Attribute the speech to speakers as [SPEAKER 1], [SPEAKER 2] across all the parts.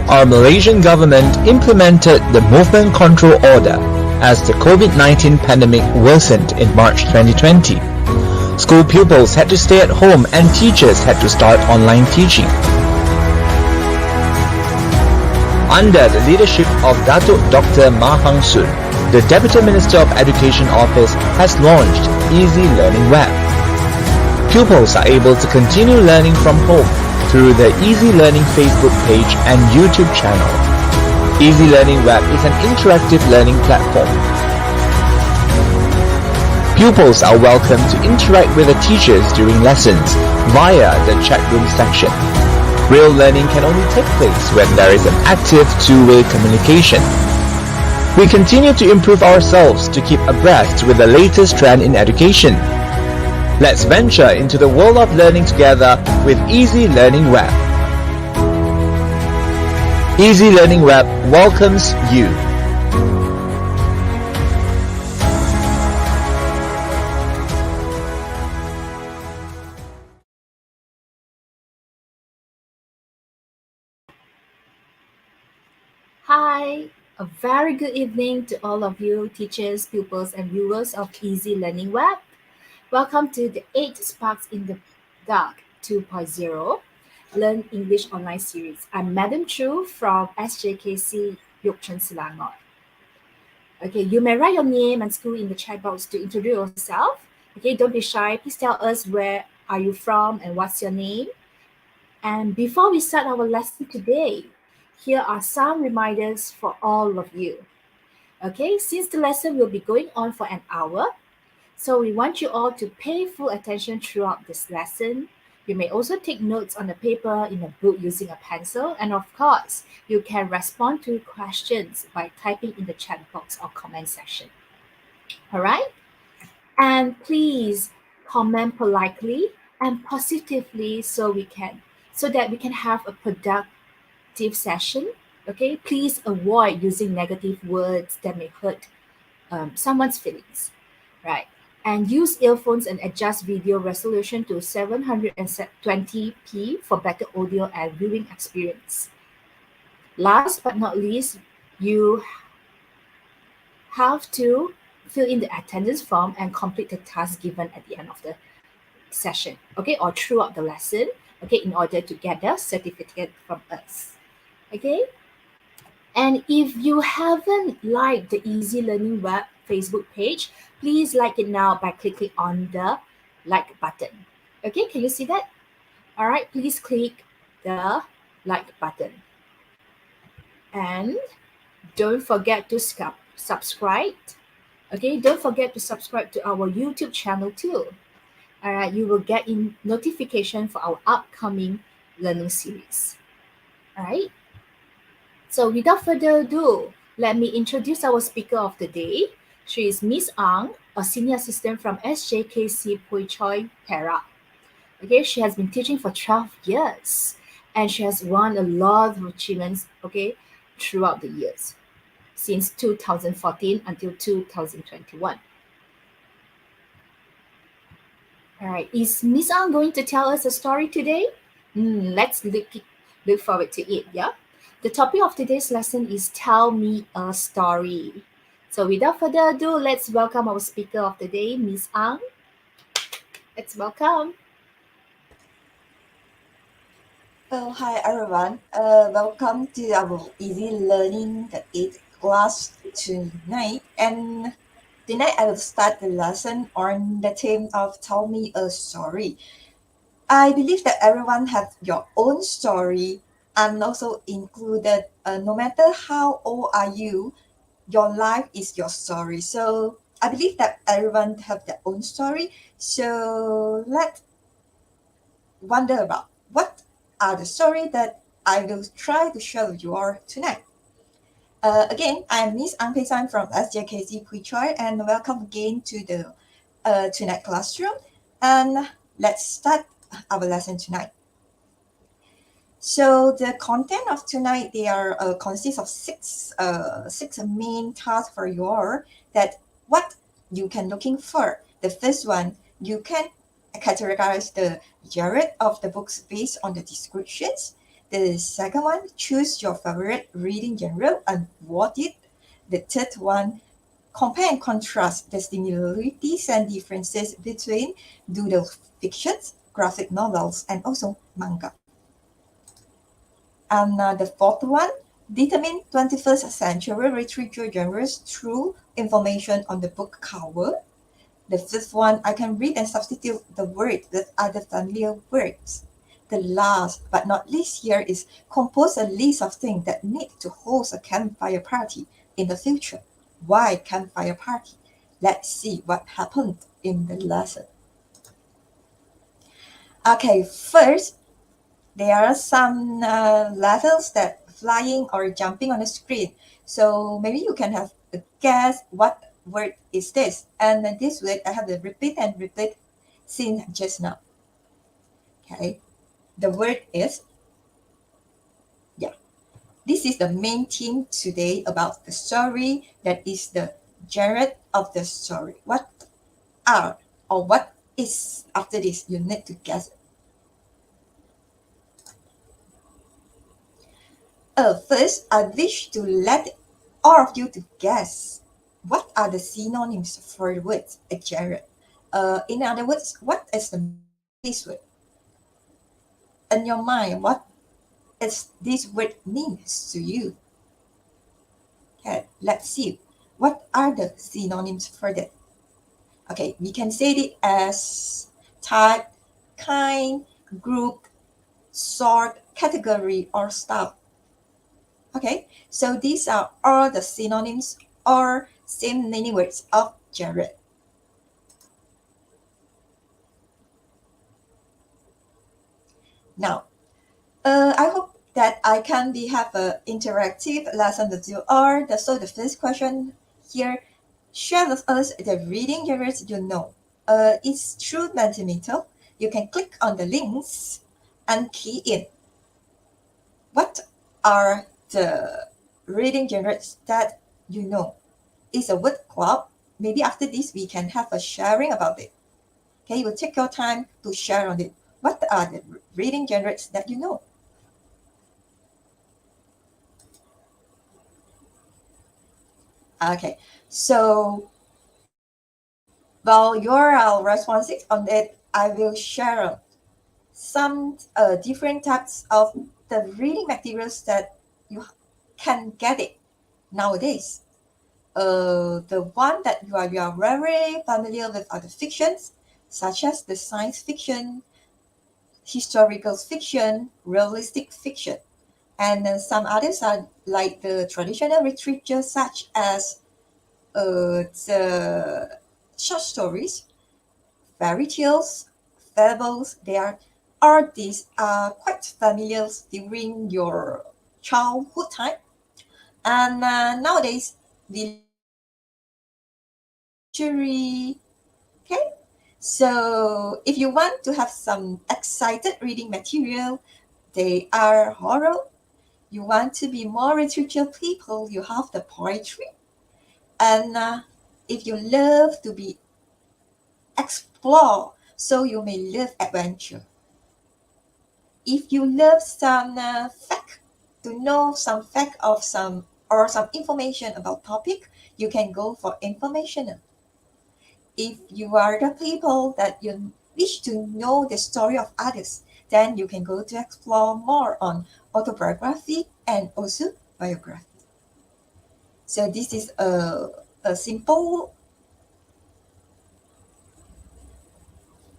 [SPEAKER 1] our Malaysian government implemented the Movement Control Order as the COVID-19 pandemic worsened in March 2020. School pupils had to stay at home and teachers had to start online teaching. Under the leadership of Datuk Dr. Mahang Sun, the Deputy Minister of Education Office has launched Easy Learning Web. Pupils are able to continue learning from home through the Easy Learning Facebook page and YouTube channel. Easy Learning Web is an interactive learning platform. Pupils are welcome to interact with the teachers during lessons via the chat room section. Real learning can only take place when there is an active two-way communication. We continue to improve ourselves to keep abreast with the latest trend in education. Let's venture into the world of learning together with Easy Learning Web. Easy Learning Web welcomes you.
[SPEAKER 2] Hi, a very good evening to all of you teachers, pupils, and viewers of Easy Learning Web. Welcome to the 8 Sparks in the Dark 2.0 Learn English Online Series. I'm Madam Choo from SJKC, Yukchon, Selangor. Okay, you may write your name and school in the chat box to introduce yourself. Okay, don't be shy. Please tell us where are you from and what's your name. And before we start our lesson today, here are some reminders for all of you. Okay, since the lesson will be going on for an hour, so we want you all to pay full attention throughout this lesson. You may also take notes on the paper in a book using a pencil. And of course, you can respond to questions by typing in the chat box or comment section. All right? And please comment politely and positively so that we can have a productive session. Okay? Please avoid using negative words that may hurt someone's feelings. Right? And use earphones and adjust video resolution to 720p for better audio and viewing experience. Last but not least, you have to fill in the attendance form and complete the task given at the end of the session, okay, or throughout the lesson, okay, in order to get the certificate from us, okay? And if you haven't liked the Easy Learning Web Facebook page, please like it now by clicking on the like button. Okay, can you see that? All right, please click the like button. And don't forget to subscribe. Okay, don't forget to subscribe to our YouTube channel too. All right, you will get in notification for our upcoming learning series. All right. So without further ado, let me introduce our speaker of the day. She is Miss Ang, a senior assistant from SJKC Phui, Perak. Okay, she has been teaching for 12 years and she has won a lot of achievements, okay, throughout the years, since 2014 until 2021. All right, is Miss Ang going to tell us a story today? Let's look forward to it, yeah? The topic of today's lesson is Tell Me a Story. So without further ado, let's welcome our speaker of the day, Miss Ang. Let's welcome.
[SPEAKER 3] Oh, hi everyone. Welcome to our Easy Learning the 8th class tonight. And tonight I will start the lesson on the theme of Tell Me a Story. I believe that everyone has your own story and also included, no matter how old are you, your life is your story. So I believe that everyone have their own story. So let's wonder about what are the stories that I will try to share with you all tonight. Again, I am Miss Ang Pei-san from SJKC Phui, and welcome again to the tonight classroom. And let's start our lesson tonight. So the content of tonight, they are consists of six main tasks for you all. That what you can looking for. The first one, you can categorize the genre of the books based on the descriptions. The second one, choose your favorite reading genre and what it. The third one, compare and contrast the similarities and differences between doodle fictions, graphic novels, and also manga. And the fourth one, determine 21st century literature genres through information on the book cover. The fifth one, I can read and substitute the word with other familiar words. The last but not least here is compose a list of things that need to host a campfire party in the future. Why campfire party? Let's see what happened in the lesson. Okay, first, there are some levels that flying or jumping on the screen. So maybe you can have a guess what word is this. And then this word I have to repeat and repeat since just now. Okay, the word is, this is the main theme today about the story. That is the genre of the story. What are or what is after this? You need to guess. First, I wish to let all of you to guess what are the synonyms for the word a genre. In other words, what is this word? In your mind, what is this word means to you? Okay, let's see. What are the synonyms for that? Okay, we can say it as type, kind, group, sort, category, or style. Okay, so these are all the synonyms or same meaning words of genre. Now, I hope that I can have an interactive lesson with you all. So the first question here, share with us the reading genres you know. It's through Mentimeter. You can click on the links and key in. What are the reading genres that you know? It's a word club. Maybe after this we can have a sharing about it. Okay, you will take your time to share on it. What are the reading genres that you know? Okay, so while you're responsive on it, I will share some different types of the reading materials that you can get it nowadays. The one that you are very familiar with are the fictions, such as the science fiction, historical fiction, realistic fiction. And some others are like the traditional literature, such as the short stories, fairy tales, fables. All these are quite familiar during your childhood time. And nowadays, the literary, okay? So if you want to have some excited reading material, they are horror. You want to be more literature people, you have the poetry. And if you love to be explore, so you may love adventure. If you love some fact, to know some fact of some information about topic, you can go for informational. If you are the people that you wish to know the story of others, then you can go to explore more on autobiography and also biography. So this is a simple.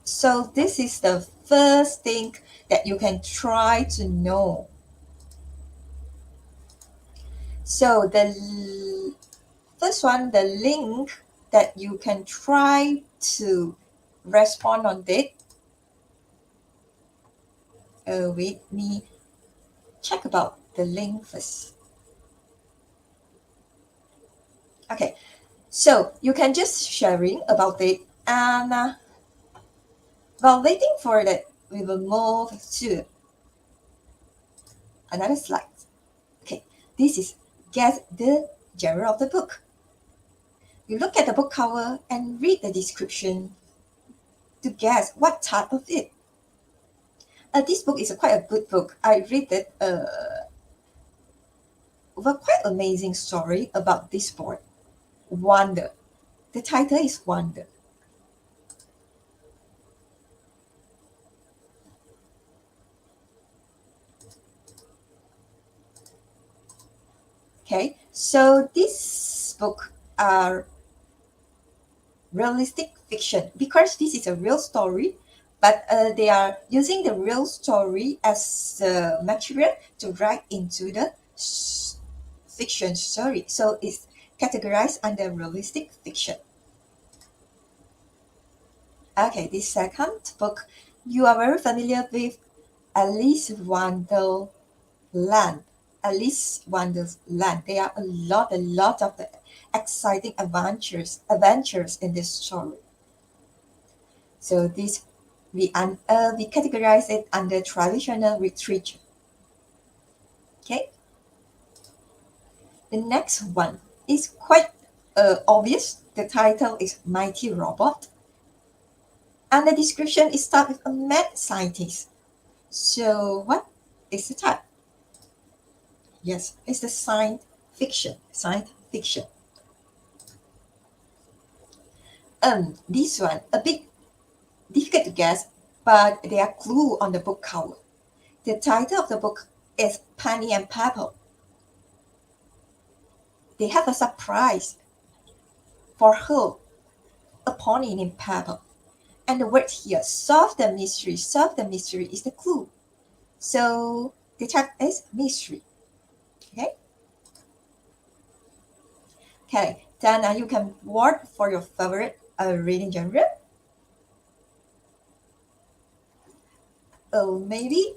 [SPEAKER 3] So this is the first thing that you can try to know. So the first one, the link that you can try to respond on it. Wait, me check about the link first. Okay, so you can just sharing about it, and while waiting for that, we will move to another slide. Okay, this is guess the genre of the book. You look at the book cover and read the description to guess what type of it. This book is quite a good book. I read it. A quite amazing story about this boy, Wonder. The title is Wonder. Okay, so this book are realistic fiction because this is a real story, but they are using the real story as material to write into the fiction story. So it's categorized under realistic fiction. Okay, this second book, you are very familiar with Alice Wonderland. Alice Wonderland. There are a lot of the exciting adventures in this story. So this we categorize it under traditional literature. Okay. The next one is quite obvious. The title is Mighty Robot. And the description is start with a mad scientist. So what is the type? Yes, it's the science fiction. This one, a bit difficult to guess, but there are clues on the book cover. The title of the book is Penny and Pebble. They have a surprise for her, a pony named Pebble. And the word here, solve the mystery is the clue. So the type is mystery. Okay, then you can vote for your favorite reading genre. Maybe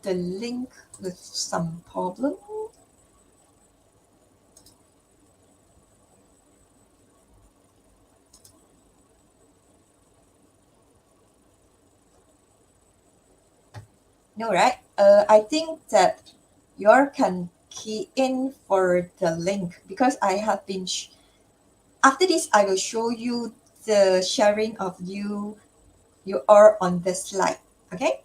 [SPEAKER 3] the link with some problem. No, right? I think that you can key in for the link because I have been after this I will show you the sharing of you are on the slide. Okay,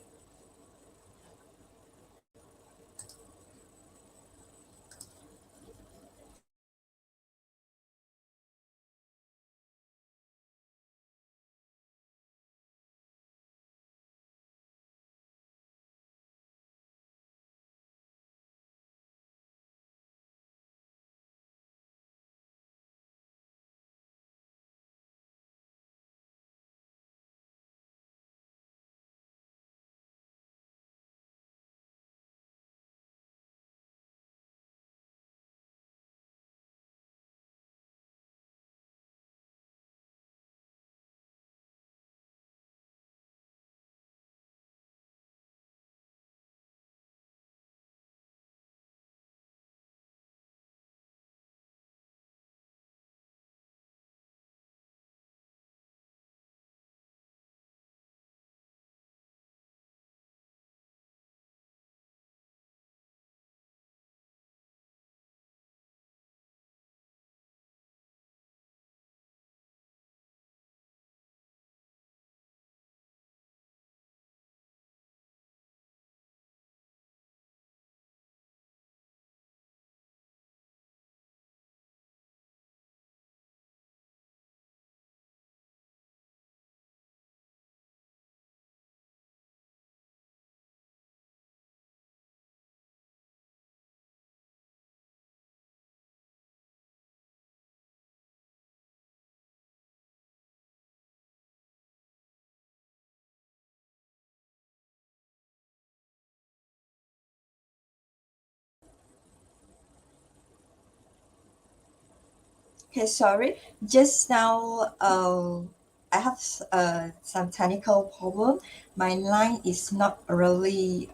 [SPEAKER 3] sorry. Just now, I have some technical problem. My line is not really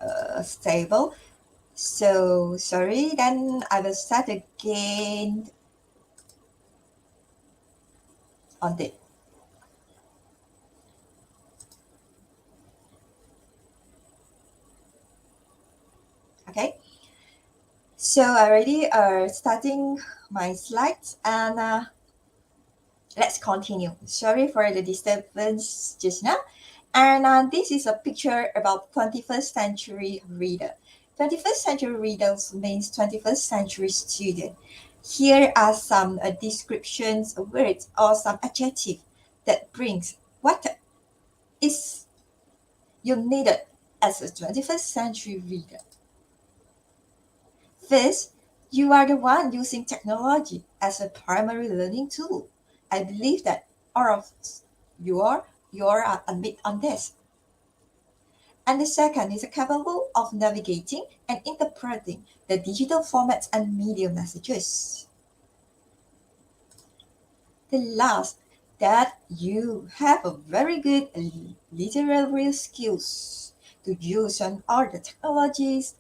[SPEAKER 3] stable. So sorry. Then I will start again on it. Okay. So I already starting my slides and let's continue. Sorry for the disturbance just now. And this is a picture about 21st century reader. 21st century readers means 21st century student. Here are some descriptions, words, or some adjective that brings what is you needed as a 21st century reader. First, you are the one using technology as a primary learning tool. I believe that all of you are admit on this. And the second is capable of navigating and interpreting the digital formats and media messages. The last, that you have a very good literary skills to use on all the technologies,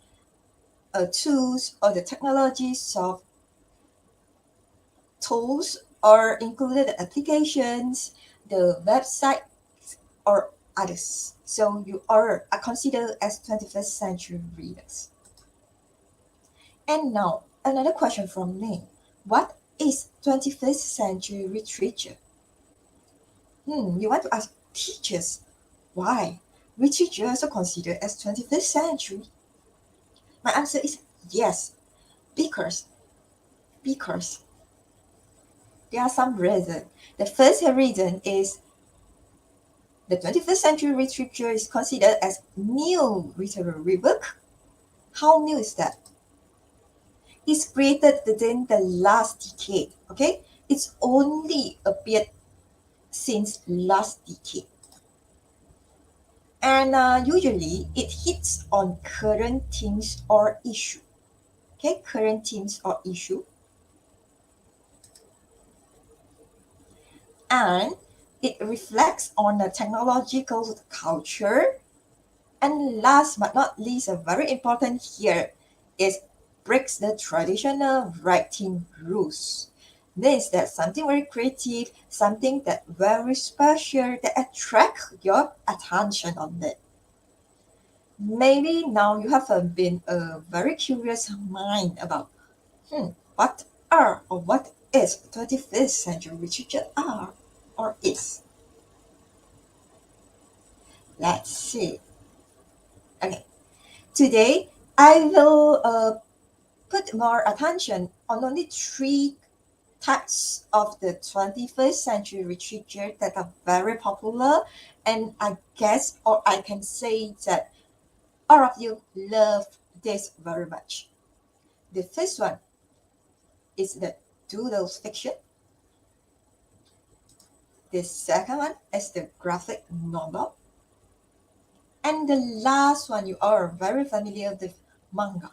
[SPEAKER 3] tools, or the technologies of tools or included applications, the website, or others. So you are considered as 21st century readers. And now, another question from me. What is 21st century literature? You want to ask teachers, why? Literature also considered as 21st century? My answer is yes, because there are some reasons. The first reason is the 21st century literature is considered as new literary work. How new is that? It's created within the last decade, okay? It's only appeared since last decade. And usually it hits on current themes or issue. Okay, current themes or issue. And it reflects on the technological culture. And last but not least, a very important here is breaks the traditional writing rules. Means that something very creative, something that very special that attracts your attention on it. Maybe now you have been a very curious mind about what are or what is 21st century literature are or is. Let's see. Okay, today I will put more attention on only three types of the 21st century literature that are very popular, and I guess or I can say that all of you love this very much. The first one is the Doodle Fiction. The second one is the graphic novel. And the last one you are very familiar with, manga.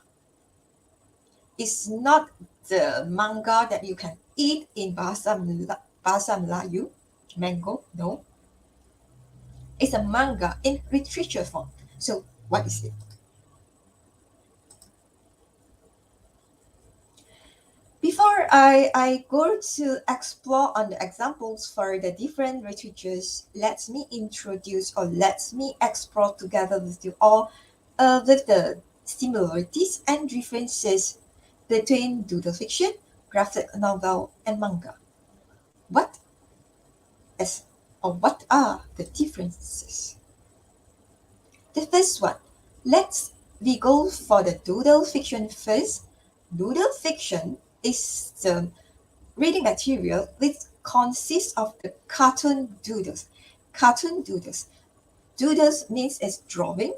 [SPEAKER 3] It's not the manga that you can eat in Bahasa Melayu, mango, no. It's a manga in literature form. So what is it? Before I go to explore on the examples for the different literatures, let me introduce or let me explore together with you all with the similarities and differences between doodle fiction, graphic novel, and manga. What are the differences? The first one, we go for the doodle fiction first. Doodle fiction is the reading material which consists of the cartoon doodles. Cartoon doodles. Doodles means it's drawing.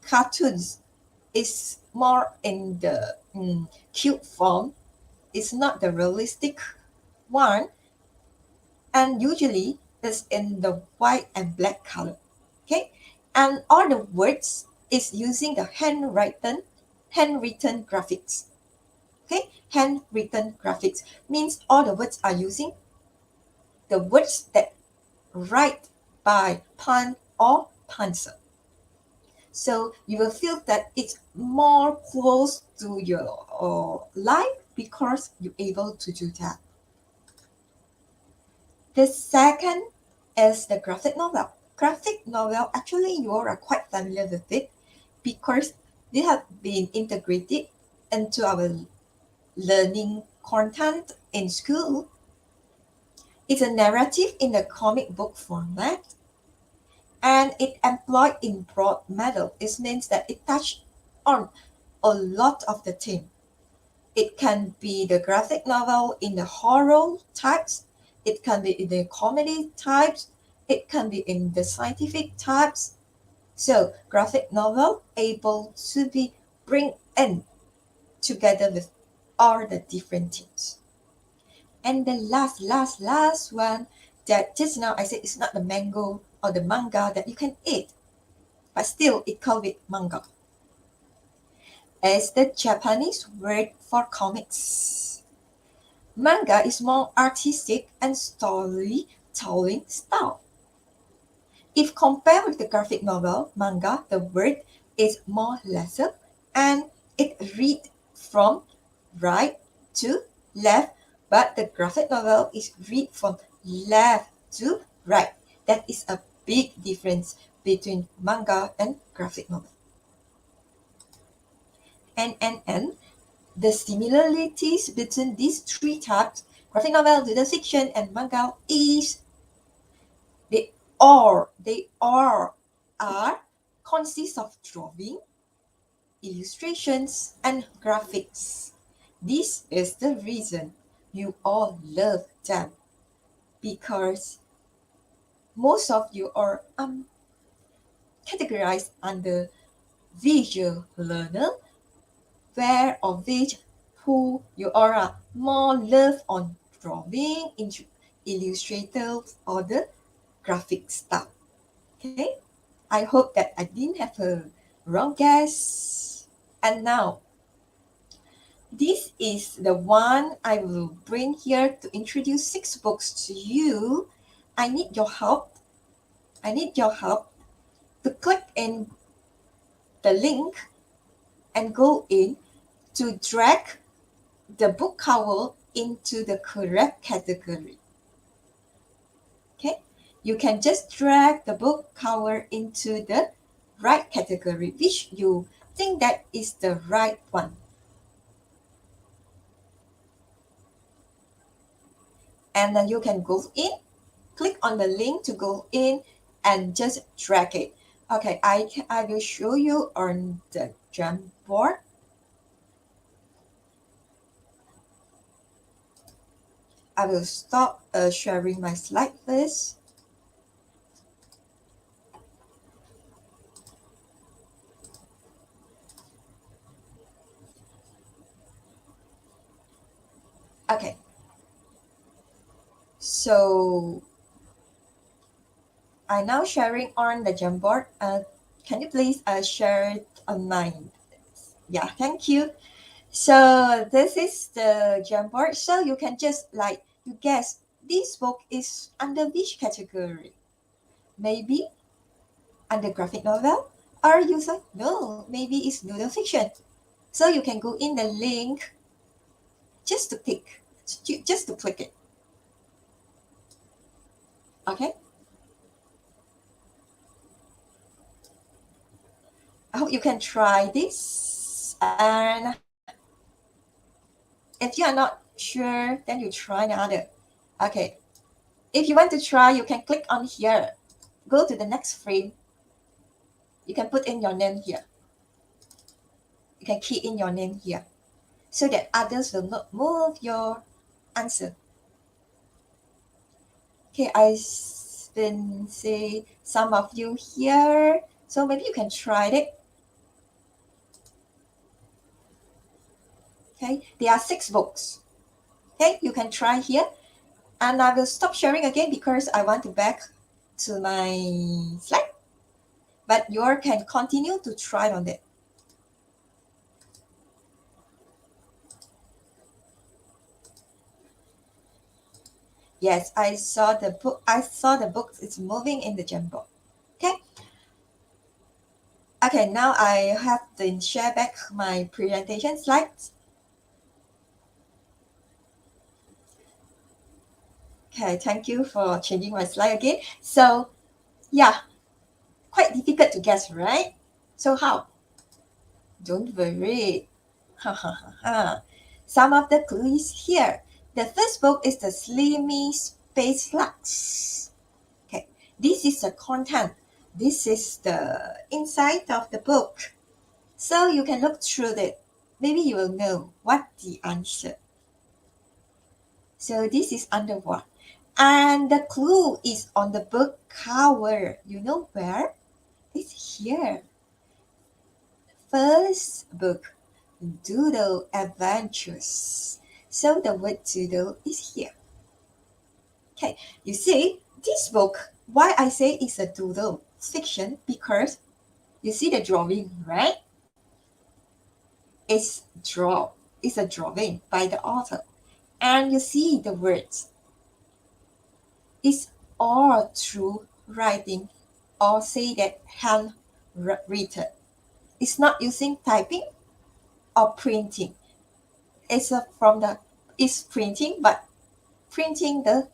[SPEAKER 3] Cartoons is more in the cute form. It's not the realistic one. And usually it's in the white and black color. Okay? And all the words is using the handwritten graphics. Okay, handwritten graphics means all the words are using the words that write by pen or pencil. So you will feel that it's more close to your life because you're able to do that. The second is the graphic novel. Graphic novel, actually you are quite familiar with it because they have been integrated into our learning content in school. It's a narrative in the comic book format. and it employed in broad metal. It means that it touched on a lot of the theme. It can be the graphic novel in the horror types, it can be in the comedy types, it can be in the scientific types. So graphic novel able to be bring in together with all the different themes. And the last one that just now I said it's not the mango or the manga that you can eat, but still it called it manga. Is the Japanese word for comics. Manga is more artistic and storytelling style. If compared with the graphic novel, manga, the word is more lesser and it read from right to left, but the graphic novel is read from left to right. That is a big difference between manga and graphic novel. And the similarities between these three types, graphic novel, doodle fiction, and manga, is they all are consist of drawing, illustrations, and graphics. This is the reason you all love them, because most of you are categorized under visual learner, where of which who you are more love on drawing, illustrators, or the graphic stuff. Okay, I hope that I didn't have a wrong guess. And now, this is the one I will bring here to introduce 6 books to you. I need your help. To click in the link and go in to drag the book cover into the correct category. Okay, you can just drag the book cover into the right category, which you think that is the right one. And then you can go in, click on the link to go in and just drag it. Okay, I will show you on the Jamboard. I will stop sharing my slide first. Okay. So I'm now sharing on the Jamboard. Can you please share it on mine? Yeah, thank you. So this is the Jamboard. So you can just you guess this book is under which category? Maybe under graphic novel, or you say no, maybe it's doodle fiction. So you can go in the link just to click it. Okay. I hope you can try this, and if you are not sure, then you try another. Okay. If you want to try, you can click on here. Go to the next frame. You can put in your name here. You can key in your name here, so that others will not move your answer. Okay, I've been see some of you here, so maybe you can try it. Okay, there are 6 books. Okay, you can try here, and I will stop sharing again because I want to back to my slide. But you can continue to try on it. Yes, I saw the book. It's moving in the Jamboard. Okay. Okay, now I have to share back my presentation slides. Okay, thank you for changing my slide again. So, yeah, quite difficult to guess, right? So how? Don't worry. Some of the clues here. The first book is the Slimy Space Slugs. Okay, this is the content. This is the inside of the book. So you can look through it. Maybe you will know what the answer. So this is under what? And the clue is on the book cover. You know where? It's here. First book, Doodle Adventures. So the word doodle is here. Okay, you see, this book, why I say it's a doodle fiction, because you see the drawing, right? It's a drawing by the author. And you see the words. It's all through writing, or say that handwritten. It's not using typing or printing. It's printing, but printing the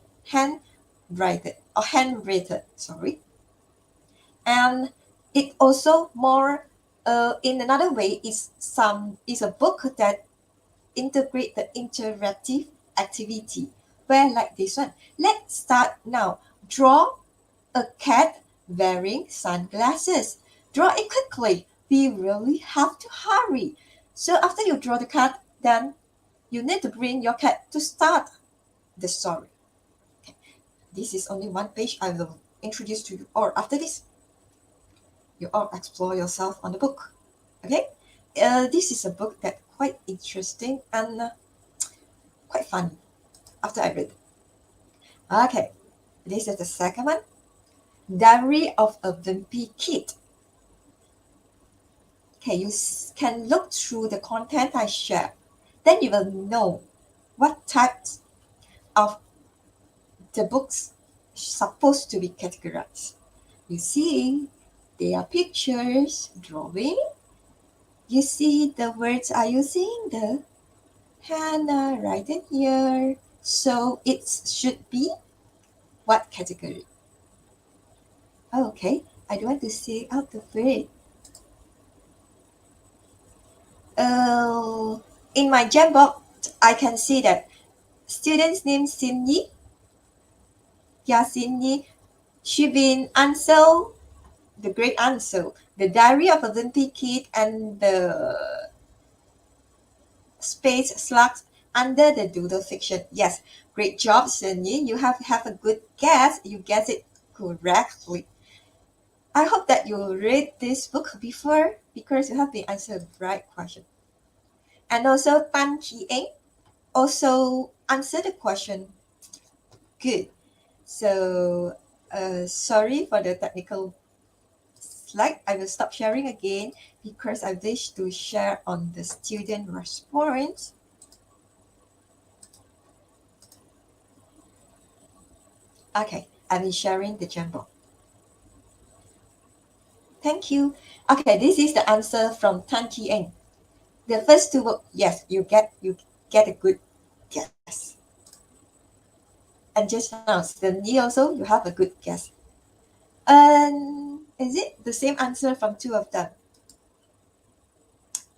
[SPEAKER 3] handwritten, sorry. And it also more in another way is a book that integrate the interactive activity, where like this one. Let's start now. Draw a cat wearing sunglasses. Draw it quickly. We really have to hurry. So after you draw the cat, then you need to bring your cat to start the story. Okay. This is only one page I will introduce to you, or after this, you all explore yourself on the book. Okay, this is a book that quite interesting and quite funny after I read. Okay, this is the second one. Diary of a Wimpy Kid. Okay, you can look through the content I share. Then you will know what types of the books supposed to be categorized. You see, there are pictures, drawing. You see the words are using the handwritten here. So it should be what category? Okay, I don't want to say out of it. In my Jambox, I can see that students named Cindy, Cindy, Shivin, Ansel, the great Ansel, the Diary of a Wimpy Kid, and the Space Slugs under the Doodle Fiction. Yes, great job, Cindy. You have a good guess. You guessed it correctly. I hope that you read this book before, because you have been answered the right question. And also Tan Chi Eng also answered the question good. So sorry for the technical slide. I will stop sharing again because I wish to share on the student response. Okay, I'll be sharing the Jambox. Thank you. Okay, this is the answer from Tan Chi Eng. The first two words, yes, you get a good guess. And just now, Cindy also, you have a good guess. And is it the same answer from two of them?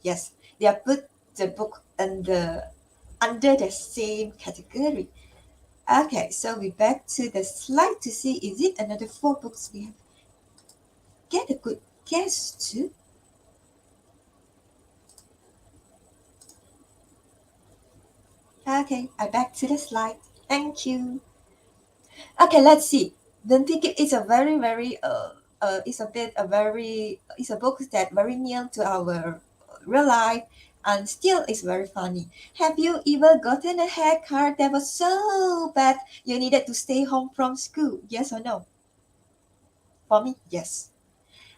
[SPEAKER 3] Yes, they have put the book under the same category. Okay, so we're back to the slide to see, is it another 4 books we have? Get a good guess too. Okay, I'm back to the slide. Thank you. Okay, let's see. Wimpy Kid is a very, it's a book that very near to our real life, and still is very funny. Have you ever gotten a haircut that was so bad you needed to stay home from school? Yes or no? For me, yes.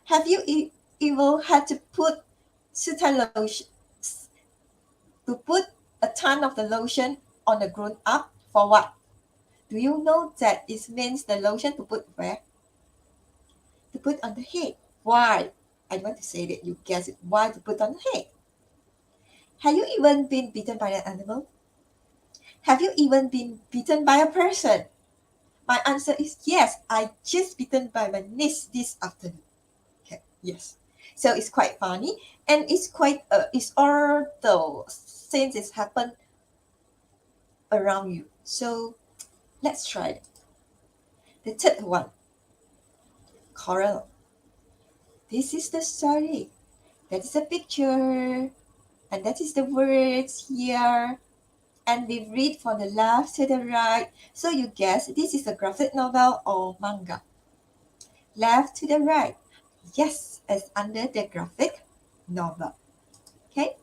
[SPEAKER 3] Have you ever had to put a ton of the lotion on a grown up for what? Do you know that it means the lotion to put where? To put on the head. Why? I want to say that you guess it. Why to put on the head? Have you even been bitten by an animal? Have you even been bitten by a person? My answer is yes. I just bitten by my niece this afternoon. Okay, yes. So it's quite funny, and it's quite it's all the since it's happened around you. So let's try it. The third one, coral. this is the story. That is a picture. And that is the words here. And we read from the left to the right. So you guess this is a graphic novel or manga. Left to the right. Yes, it's under the graphic novel. Okay.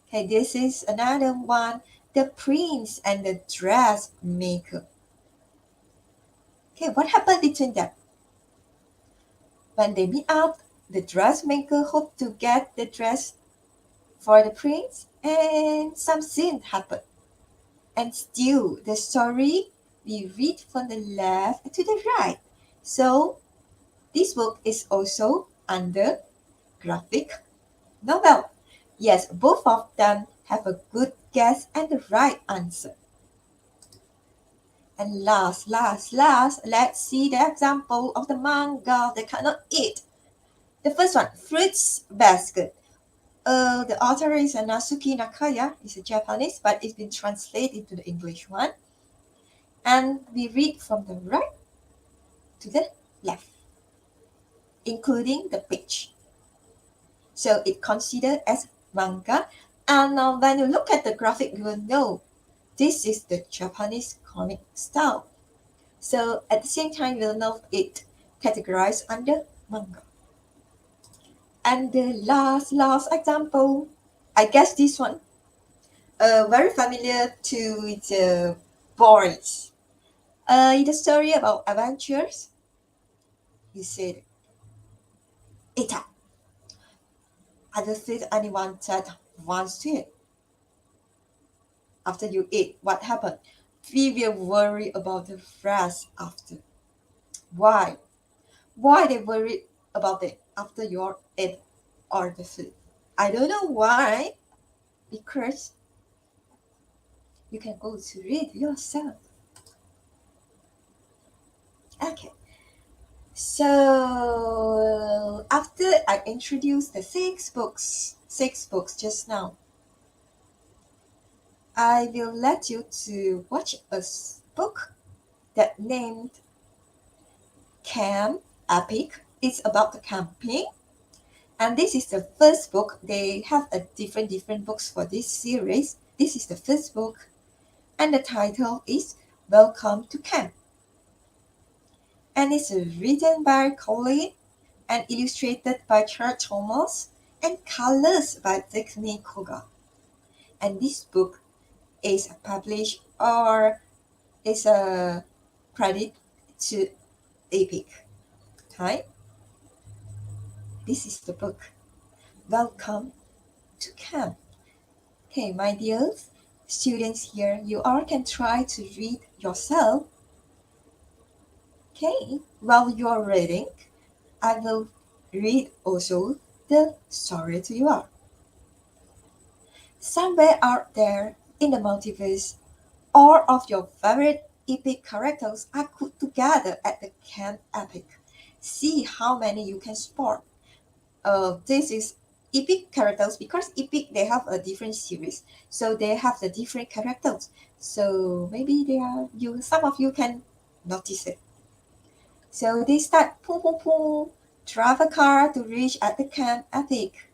[SPEAKER 3] Okay, this is another one. The Prince and the Dressmaker. Okay, what happened between them? When they meet up, the dressmaker hoped to get the dress for the prince, and some scene happened. And still, the story we read from the left to the right. So, this book is also under graphic novel. Yes, both of them have a good guess and the right answer. And last, let's see the example of the manga they cannot eat. The first one, Fruits Basket. The author is Nasuki Nakaya. It's a Japanese, but it's been translated to the English one. And we read from the right to the left, including the page. So it's considered as manga. And when you look at the graphic, you will know this is the Japanese comic style. So at the same time, you will know it categorized under manga. And the last example, I guess this one, very familiar to the boys. It's a story about adventures. You said, Eta. I don't think anyone that wants to eat. After you eat, what happened? We will worry about the rest after. Why? Why they worry about it after you eat or the food? I don't know why. Because you can go to read yourself. Okay. So after I introduced the six books just now, I will let you to watch a book that named Camp Epic. It's about the camping. And this is the first book. They have a different books for this series. This is the first book. And the title is Welcome to Camp. And it's written by Colleen and illustrated by Charles Thomas and colors by Tiffany Koga. And this book is published or is a credit to Epic. Right? This is the book. Welcome to Camp. Okay, my dear students here, you all can try to read yourself. Okay, while you're reading, I will read also the story to you all. Somewhere out there in the multiverse, all of your favorite epic characters are put together at the Camp Epic. See how many you can spot. This is epic characters because epic they have a different series, so they have the different characters. So maybe some of you can notice it. So they start drive a car to reach at the Camp Epic.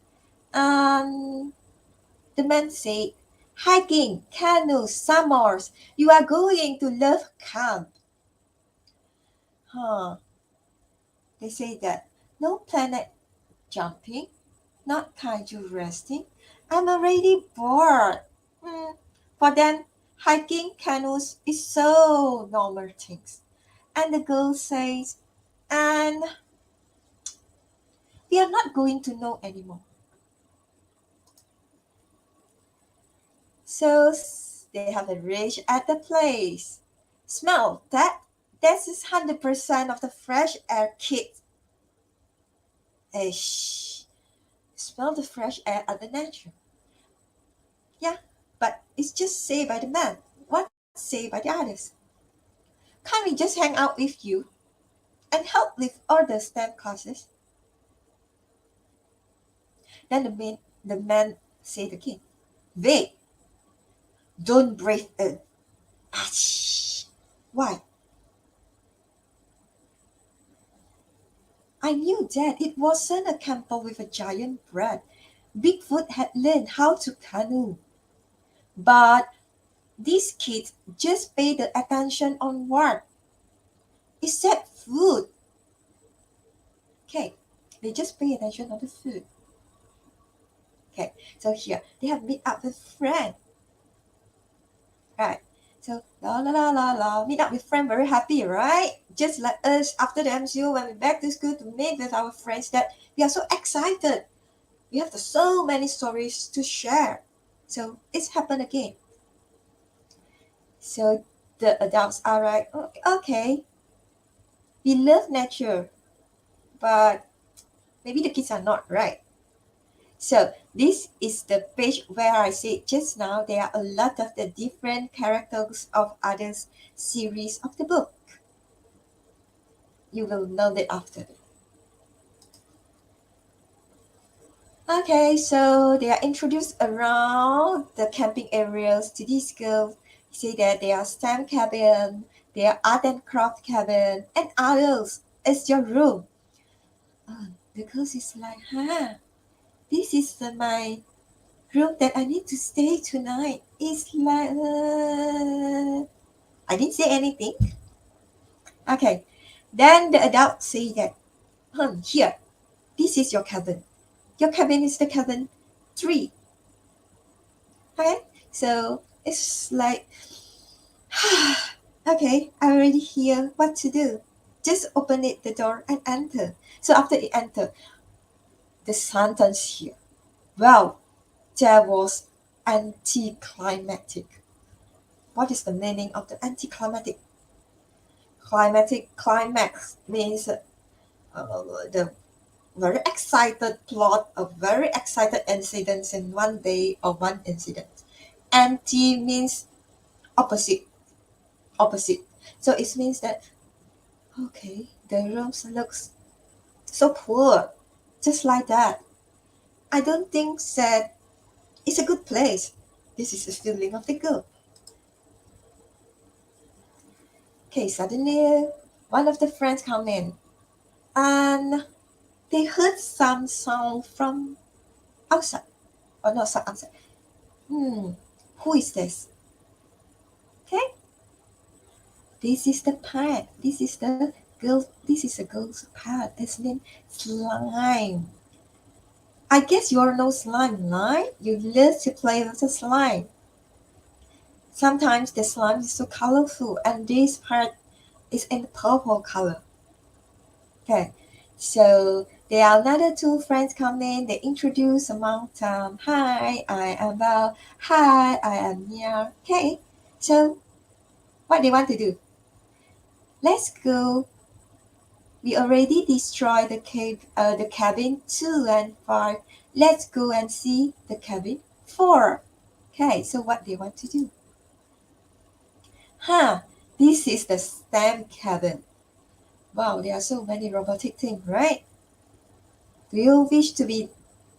[SPEAKER 3] The man said, hiking, canoes, summers, you are going to love camp. They say that no planet jumping, not kaiju resting. I'm already bored. For them, hiking canoes is so normal things. And the girl says, and we are not going to know anymore. So they have a reach at the place. Smell that. That is 100% of the fresh air, kids. Smell the fresh air at the nature. Yeah, but it's just said by the man. What say by the others? Can't we just hang out with you and help with all the STEM classes? Then the man said again, wait, don't breathe in. Why? I knew that it wasn't a camper with a giant bread. Bigfoot had learned how to canoe. But these kids just paid the attention on what? It said food. Okay, they just pay attention on the food. Okay, so here they have meet up with friend. Right, so la la la la la, meet up with friend, very happy, right? Just like us after the MCU when we back to school to meet with our friends, that we are so excited. We have so many stories to share. So it's happened again. So the adults are like, okay, we love nature, but maybe the kids are not, right? So this is the page where I said just now there are a lot of the different characters of others series of the book. You will know that after. Okay, so they are introduced around the camping areas to these girls. Say that they are STEM cabin, they are art and craft cabin, and others. It's your room. The girls is like, this is my room that I need to stay tonight. It's like, I didn't say anything. Okay, then the adults say that, here, this is your cabin. Your cabin is the cabin 3. Okay, so it's like, okay, I already hear what to do. Just open it, the door, and enter. So after you enter, the sentence here, well, that was anticlimactic. What is the meaning of the anticlimactic? Climax means the very excited plot of very excited incidents in one day or one incident. Anti means opposite. So it means that, okay, the rooms looks so poor, just like that. I don't think that it's a good place. This is the feeling of the girl. Okay, suddenly one of the friends come in and they heard some sound from outside. Oh, no, outside. Who is this? Okay. This is the pet. This is a girl's pet. It's named Slime. I guess you all know slime, right? You love to play with the slime. Sometimes the slime is so colorful, and this part is in purple color. Okay, so there are another 2 friends come in. They introduce among them. Hi, I am Val. Hi, I am Nia. Okay, so what they want to do? Let's go. We already destroyed the cabin 2 and 5. Let's go and see the cabin 4. Okay, so what they want to do? This is the STEM cabin. Wow, there are so many robotic things, right? Do you wish to be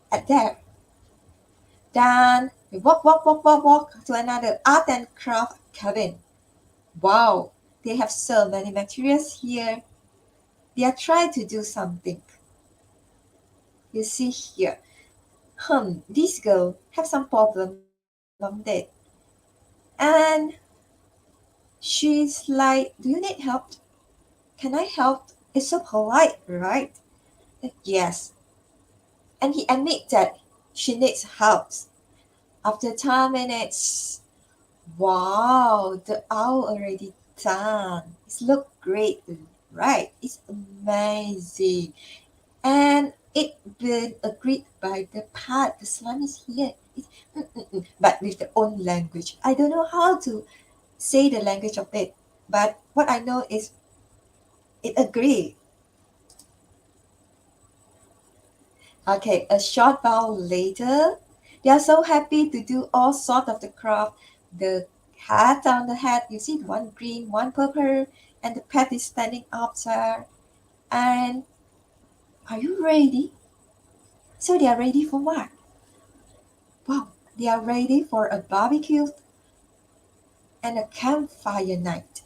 [SPEAKER 3] at there? Then we walk to another art and craft cabin. Wow, they have so many materials here. They are trying to do something. You see here. This girl have some problem on that. And she's like, do you need help? Can I help? It's so polite, right? Yes. And he admits that she needs help. After 10 minutes, wow, the owl already done. It looks great, right? It's amazing. And it been agreed by the part. The slime is here. But with their own language. I don't know how to say the language of it. But what I know is it agreed. Okay, a short while later, they are so happy to do all sorts of the craft. The hat on the head, you see one green, one purple, and the pet is standing up there. And are you ready? So they are ready for what? Wow, they are ready for a barbecue and a campfire night.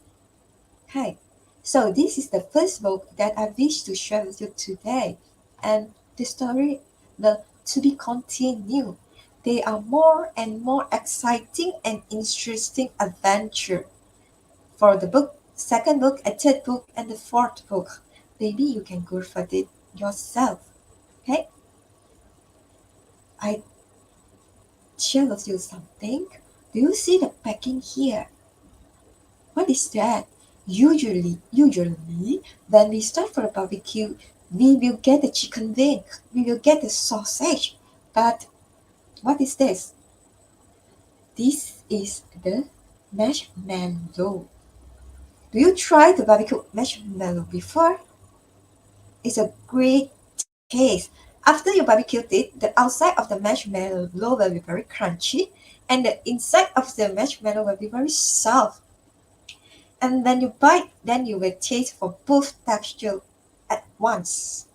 [SPEAKER 3] Hey, So this is the first book that I wish to share with you today. And the story, the to be continued. They are more and more exciting and interesting adventure. For the book, second book, a third book, and the fourth book, maybe you can go for it yourself. Okay? I share with you something. Do you see the packing here? What is that? Usually, when we start for a barbecue, we will get the chicken wing, we will get the sausage. But what is this? This is the marshmallow. Do you try the barbecue marshmallow before? It's a great taste. After you barbecue it, the outside of the marshmallow will be very crunchy, and the inside of the marshmallow will be very soft. And when you bite, then you will taste for both texture at once.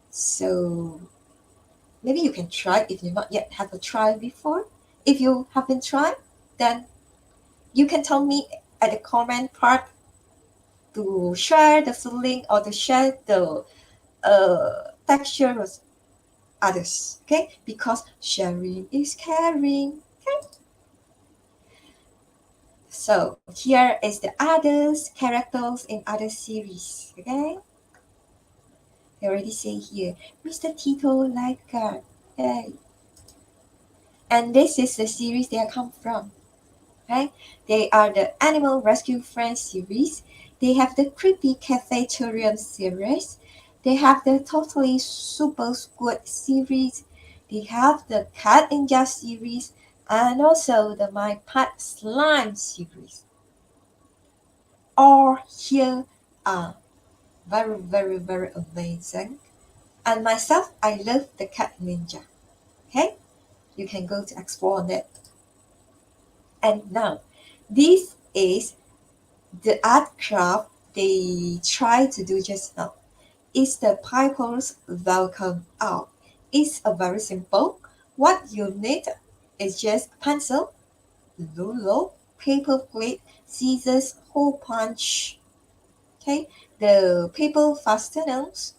[SPEAKER 3] So maybe you can try if you not yet have a try before. If you haven't tried, then you can tell me at the comment part to share the feeling or to share the texture with others. Okay, because sharing is caring. Okay. So here is the others characters in other series. Okay. They already say here, Mr. Tito Lifeguard. Hey. And this is the series they come from. Okay. They are the Animal Rescue Friends series. They have the Creepy Cafeterium series. They have the Totally Super Squid series. They have the Cat in Jar series. And also the My Pet Slime series. All here are very, very, very amazing. And myself, I love the Cat Ninja. Okay? You can go to explore on it. And now, this is the art craft they try to do just now. It's the Pupils Welcome Out. It's a very simple. What you need is just pencil, Lulu, paper plate, scissors, hole punch. Okay, the paper fasteners.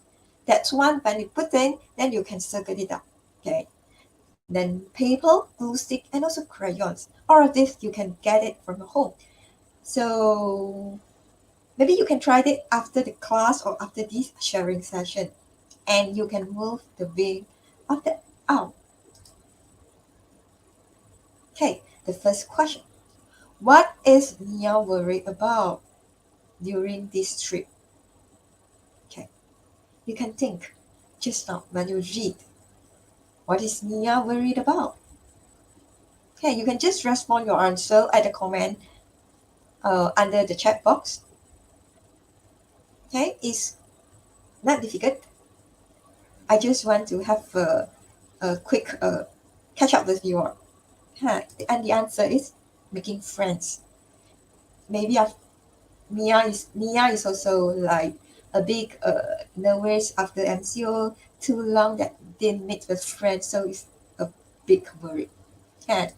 [SPEAKER 3] That's one when you put in, then you can circle it up. Okay, then paper, glue stick, and also crayons. All of this you can get it from home. So maybe you can try it after the class or after this sharing session, and you can move the wing of the arm. Okay, the first question. What is Nia worried about during this trip? Okay, you can think just now when you read. What is Nia worried about? Okay, you can just respond your answer at the comment under the chat box. Okay, it's not difficult. I just want to have a quick catch up with you all. And the answer is making friends. Maybe Mia is also like a big nervous after MCO, too long that didn't meet with friends, so it's a big worry. And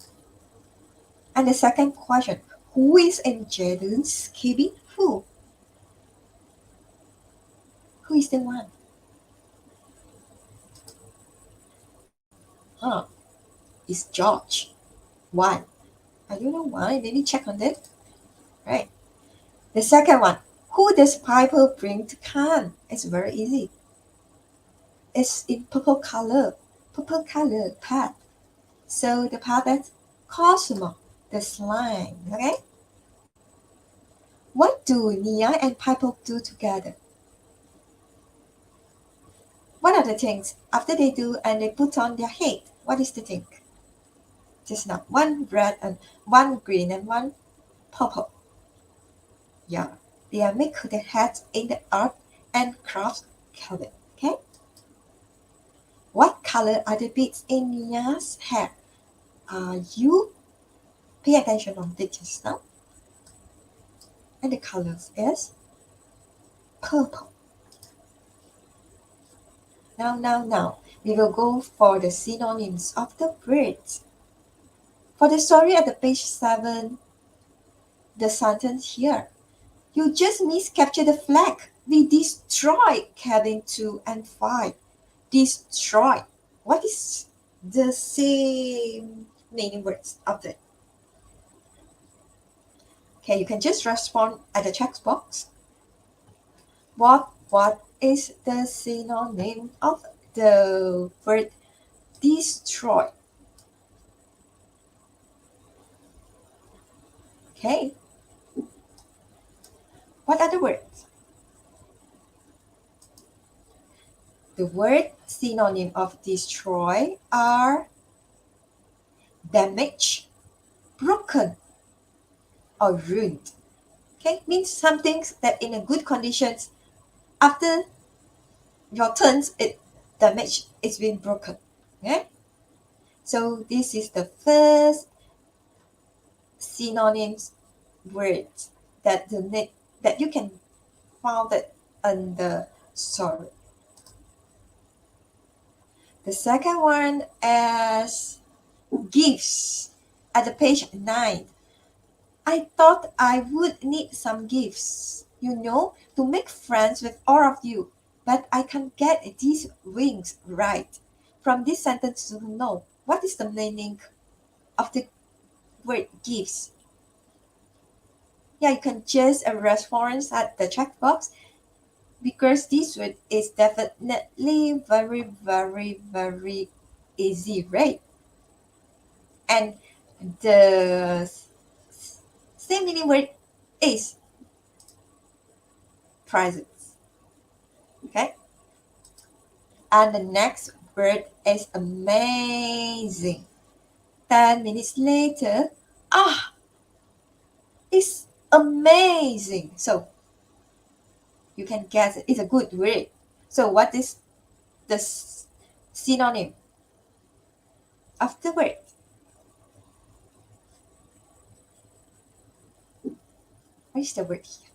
[SPEAKER 3] the second question, who is in Jaden's cabin? Who? Who is the one? It's George. Why? I don't know why. Maybe check on that. Right. The second one. Who does Piper bring to camp? It's very easy. It's in purple color. Purple color pad. So the pad is Cosmo, the slime. Okay. What do Nia and Piper do together? What are the things after they do and they put on their head? What is the thing? Just now, one red and one green and one purple. Yeah, they are make the hats in the art and crafts color. Okay. What color are the beads in Nia's hair? You pay attention on this just now. And the colors is purple. Now, we will go for the synonyms of the words. For the story at the page 7, the sentence here, You just miscaptured the flag. We destroy cabin 2 and 5. Destroy. What is the same meaning words of it? Okay, you can just respond at the chat box. What is the synonym of the word destroy? Okay. What are the words? The word synonym of destroy are damage, broken, or ruined. Okay, means something that in a good conditions, after your turns, it damaged, it's been broken. Okay, so this is the first synonyms words that you can find it in the story. The second one is gifts at the page 9. I thought I would need some gifts, to make friends with all of you, but I can't get these wings right. From this sentence to know what is the meaning of the word gifts. Yeah, you can just respond at the chat box, because this word is definitely very, very, very easy, right? And the same meaning word is presents. Okay? And the next word is amazing. 10 minutes later, it's amazing. So you can guess it's a good word. So what is the synonym of the word? What is the word here?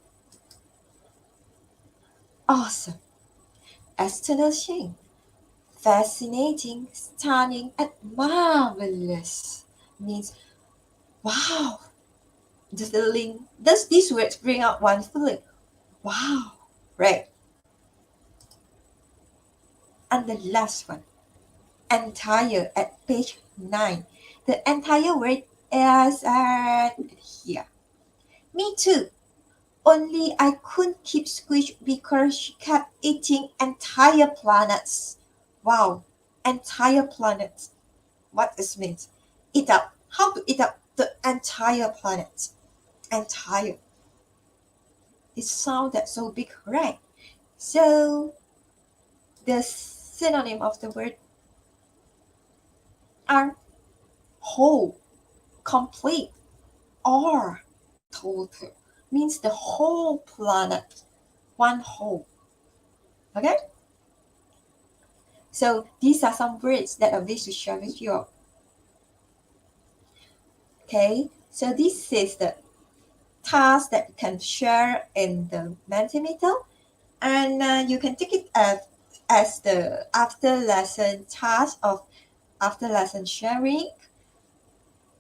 [SPEAKER 3] Awesome, astonishing, fascinating, stunning, and marvelous means wow. The feeling, does these words bring out one feeling? Wow, right? And the last one, entire at page 9. The entire word is here. Me too. Only I couldn't keep Squish because she kept eating entire planets. Wow, entire planets. What this means? Eat up. How to eat up the entire planet? Entire. It sounded so big, right? So the synonym of the word are whole, complete, or total. Means the whole planet, one whole. Okay? So these are some words that I wish to share with you. Okay, so this is the task that you can share in the Mentimeter, and you can take it as the after lesson task of after lesson sharing.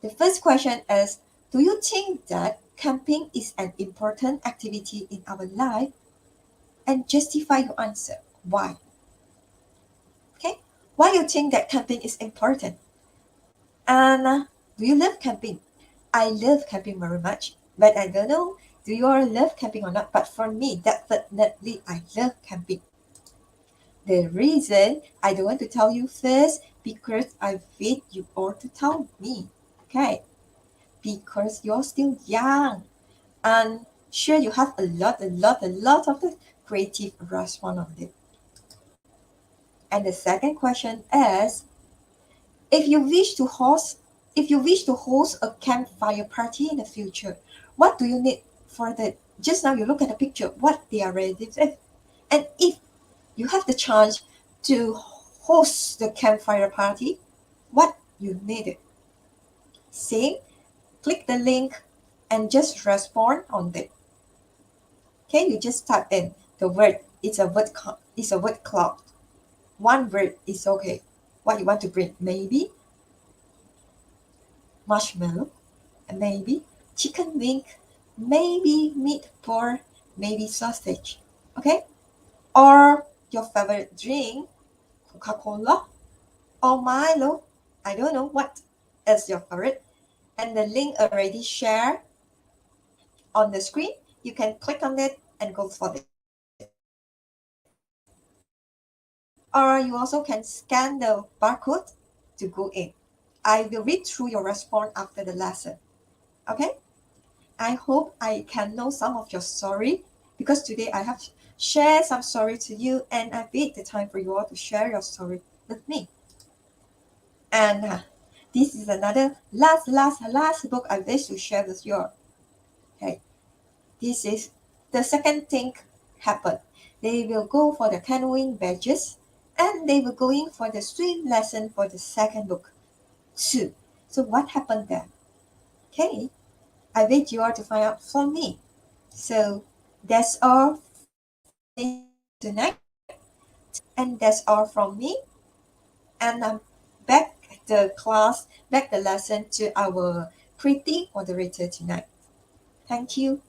[SPEAKER 3] The first question is, do you think that camping is an important activity in our life? And justify your answer. Why? Okay, why you think that camping is important? And do you love camping? I love camping very much, but I don't know, do you all love camping or not? But for me, definitely I love camping. The reason I don't want to tell you first, because I wait you all to tell me. Okay, because you're still young, and sure you have a lot of the creative response on it. And the second question is, if you wish to host a campfire party in the future, what do you need for that? Just now you look at the picture, what they are ready with. And if you have the chance to host the campfire party, what you need? Same, click the link and just respond on it. Okay, you just type in the word. It's a word cloud. One word is okay. What you want to bring? Maybe marshmallow, maybe chicken wing, maybe meat ball, maybe sausage, okay? Or your favorite drink, Coca-Cola or Milo. I don't know what is your favorite. And the link already shared on the screen. You can click on it and go for it. Or you also can scan the barcode to go in. I will read through your response after the lesson. Okay? I hope I can know some of your story, because today I have shared some story to you, and I wait the time for you all to share your story with me. And this is another last book I wish to share with you all. Okay. This is the second thing happened. They will go for the canoeing badges, and they will go in for the swim lesson for the second book too. So what happened there? Okay, I wait you all to find out from me. So that's all tonight, and that's all from me. And I'm back the lesson to our pretty moderator tonight. Thank you.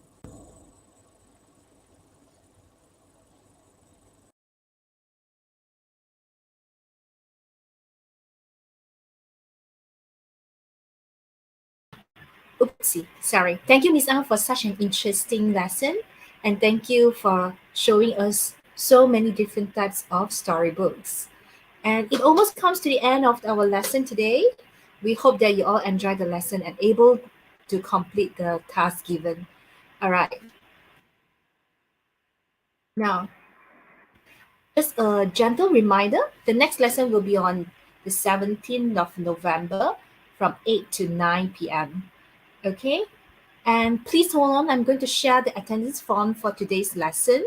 [SPEAKER 2] Oopsie, sorry. Thank you, Miss Ang, for such an interesting lesson. And thank you for showing us so many different types of storybooks. And it almost comes to the end of our lesson today. We hope that you all enjoyed the lesson and able to complete the task given. All right. Now, just a gentle reminder, the next lesson will be on the 17th of November from 8 to 9 p.m. Okay? And please hold on, I'm going to share the attendance form for today's lesson.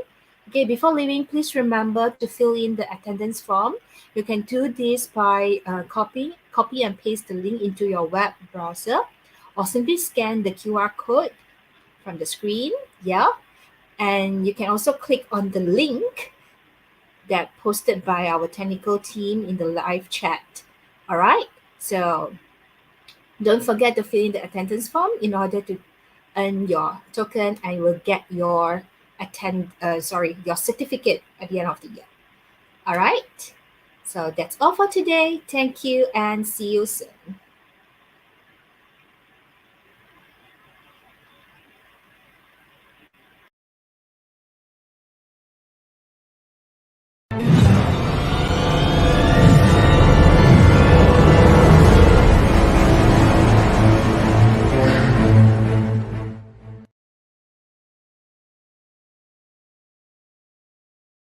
[SPEAKER 2] Okay, before leaving, please remember to fill in the attendance form. You can do this by copy and paste the link into your web browser, or simply scan the QR code from the screen. Yeah. And you can also click on the link that posted by our technical team in the live chat. All right. So don't forget to fill in the attendance form in order to earn your token, and you will get your your certificate at the end of the year. All right. So that's all for today. Thank you and see you soon.